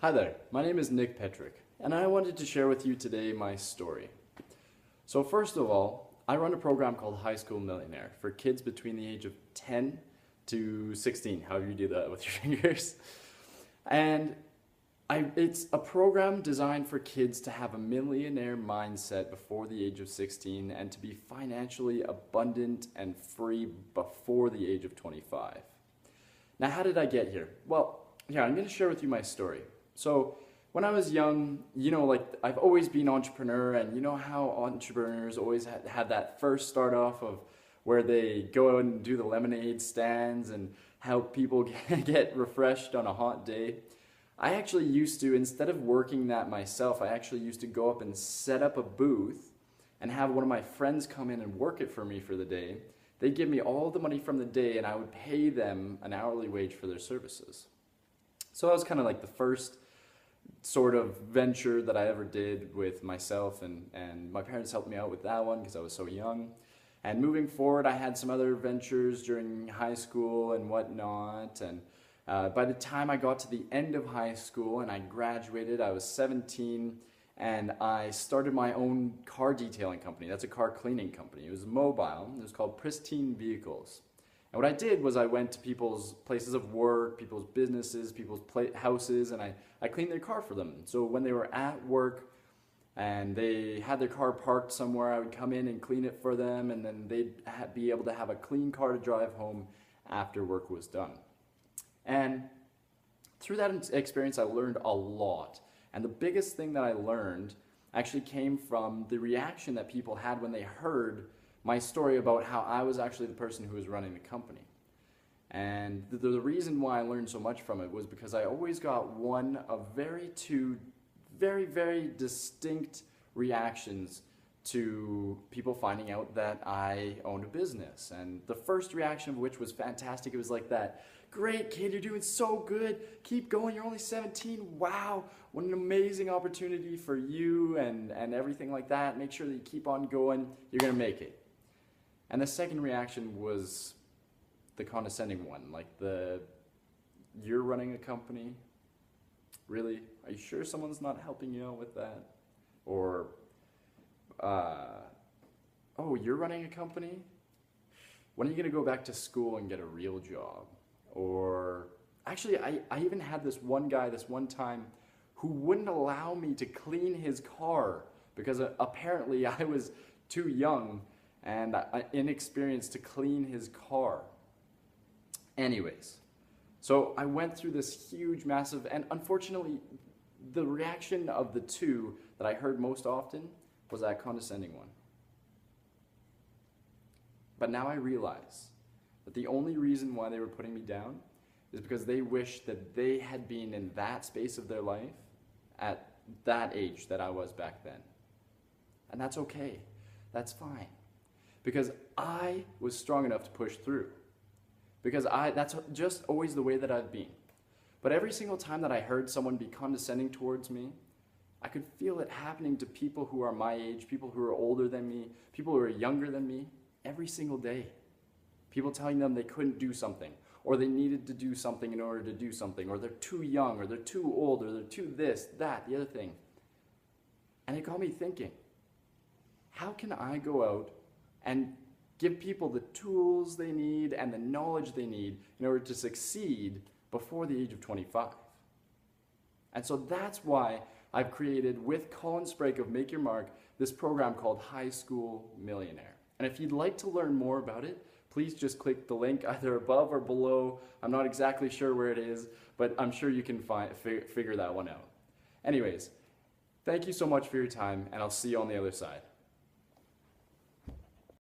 Hi there, my name is Petryk, and I wanted to share with you today my story. So first of all, I run a program called School Millionaire for kids between the age of 10 to 16, however you do that with your fingers. And it's a program designed for kids to have a millionaire mindset before the age of 16 and to be financially abundant and free before the age of 25. Now, how did I get here? Well, yeah, I'm going to share with you my story. So when I was young, I've always been an entrepreneur, and you know how entrepreneurs always had that first start off of where they go out and do the lemonade stands and help people get refreshed on a hot day. I actually used to, instead of working that myself, I actually used to go up and set up a booth and have one of my friends come in and work it for me for the day. They'd give me all the money from the day and I would pay them an hourly wage for their services. So that was kind of like the first sort of venture that I ever did with myself, and my parents helped me out with that one because I was so young. And moving forward, I had some other ventures during high school and whatnot, and by the time I got to the end of high school and I graduated, I was 17, and I started my own car detailing company. That's a car cleaning company. It was mobile. It was called Pristine Vehicles. And what I did was I went to people's places of work, people's businesses, people's houses, and I cleaned their car for them. So when they were at work and they had their car parked somewhere, I would come in and clean it for them, and then they'd be able to have a clean car to drive home after work was done. And through that experience, I learned a lot. And the biggest thing that I learned actually came from the reaction that people had when they heard my story about how I was actually the person who was running the company. And the reason why I learned so much from it was because I always got one of two very distinct reactions to people finding out that I owned a business. And the first reaction of which was fantastic. It was like that, "Great kid, you're doing so good. Keep going, you're only 17. Wow, what an amazing opportunity for you," and everything like that. Make sure that you keep on going, you're gonna make it. And the second reaction was the condescending one, like "You're running a company? Really? Are you sure someone's not helping you out with that?" Or, "Oh, you're running a company? When are you going to go back to school and get a real job?" Or, actually, I even had this one guy this one time who wouldn't allow me to clean his car because apparently I was too young and inexperienced to clean his car. Anyways, so I went through this huge, massive, and unfortunately, the reaction of the two that I heard most often was that condescending one. But now I realize that the only reason why they were putting me down is because they wished that they had been in that space of their life at that age that I was back then. And that's okay. That's fine. Because I was strong enough to push through. Because that's just always the way that I've been. But every single time that I heard someone be condescending towards me, I could feel it happening to people who are my age, people who are older than me, people who are younger than me, every single day. People telling them they couldn't do something, or they needed to do something in order to do something, or they're too young, or they're too old, or they're too this, that, the other thing. And it got me thinking, how can I go out and give people the tools they need and the knowledge they need in order to succeed before the age of 25? And so that's why I've created, with Colin Sprake of Make Your Mark, this program called School Millionaire. And if you'd like to learn more about it, please just click the link either above or below. I'm not exactly sure where it is, but I'm sure you can figure that one out. Anyways, thank you so much for your time, and I'll see you on the other side.